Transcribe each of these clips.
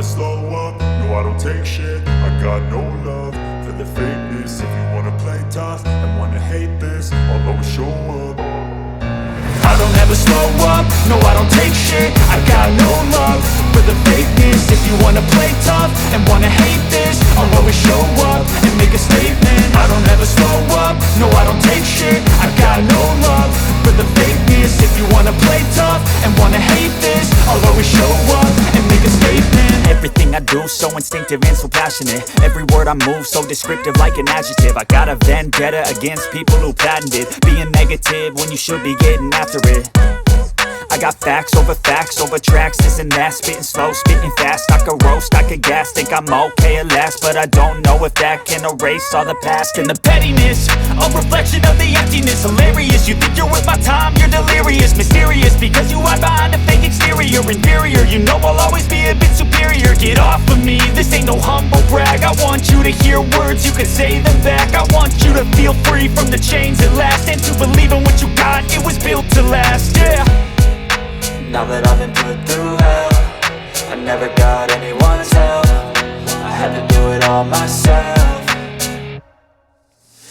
slow up, no I don't take shit. I got no love for the fakeness. If you wanna play tough and wanna hate this, I'll always show up. I don't ever slow up, no I don't take shit. I got no love for the fakeness. If you wanna play tough and wanna hate this, I'll always show up and make a statement. I don't ever slow up, no I don't take shit. I got no love for the fakeness. If you wanna play tough and wanna hate this, I'll always show up and make a statement. Everything I do so instinctive and so passionate. Every word I move so descriptive like an adjective. I got a vendetta against people who patented being negative when you should be getting after it. I got facts over tracks, this and that. Spitting slow, spitting fast, I could roast, I could gas. Think I'm okay at last, but I don't know if that can erase all the past. And the pettiness, a reflection of the emptiness. Hilarious, you think you're worth my time, you're delirious. Mysterious, because you hide behind a fake exterior. Inferior, you know I'll always be a bit superior. Get off of me, this ain't no humble brag. I want you to hear words, you can say them back. I want you to feel free from the chains at last, and to believe in what you got, it was built to last, yeah. Now that I've been put through hell, I never got anyone's help. I had to do it all myself.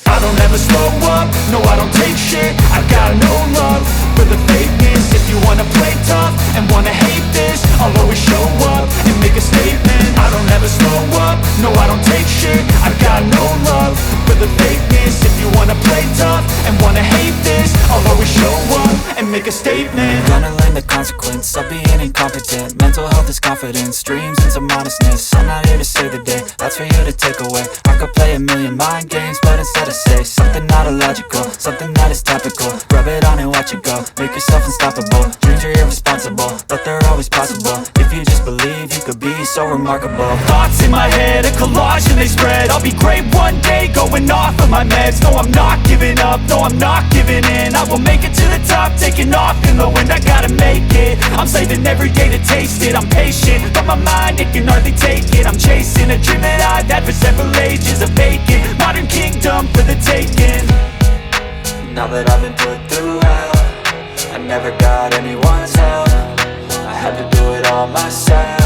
I don't ever slow up, no I don't take shit. I got no love for the fakeness. If you wanna play tough and wanna hate this, I'll always show up and make a statement. I don't ever slow up, no I don't take shit. I got no love for the fakeness. If you wanna play tough and wanna hate this, I'll always show up and make a statement. Gonna learn the consequence of being incompetent. Mental health is confidence, dreams and some honestness. I'm not here to save the day, that's for you to take away. I could play a million mind games, but instead I say something not illogical, something that is topical. Rub it on and watch it go, make yourself unstoppable. Dreams are irresponsible, but they're always possible. If you just believe, you could be so remarkable. Thoughts in my head, a collage and they spread. I'll be great one day, going off of my meds. No, I'm not giving up, no, I'm not giving in. I will make it to the top, taking off in the wind. I gotta make it, I'm saving every day to taste it. I'm patient, but my mind, it can hardly take it. I'm chasing a dream that I've had for several ages. A vacant, modern kingdom for the taking. Now that I've been put through hell, I never got anyone's help. I had to do it all myself.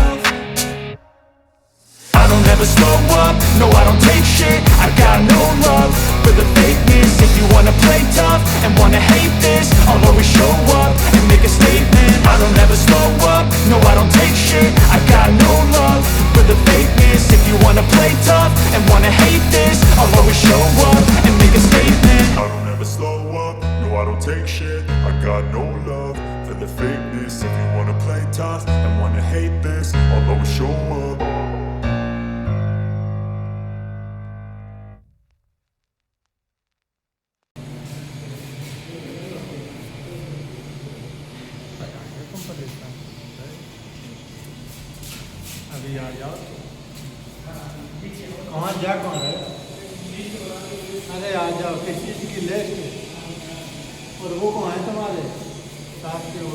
I don't ever slow up, no I don't take shit. I got no love for the fakeness. If you wanna play tough and wanna hate this, I'll always show up and make a statement. I don't ever slow up, no I don't take shit. I got no love for the fakeness. If you wanna play tough and wanna hate this, I'll always show up and make a statement. I don't ever slow up, no I don't take shit. I got no love for the fakeness. If you wanna play tough and wanna hate this, I'll always show up. अभी आ जाओ कहाँ जा कौन है अरे आ जाओ किस चीज़ की लिस्ट और वो कौन है तुम्हारे साथ के वो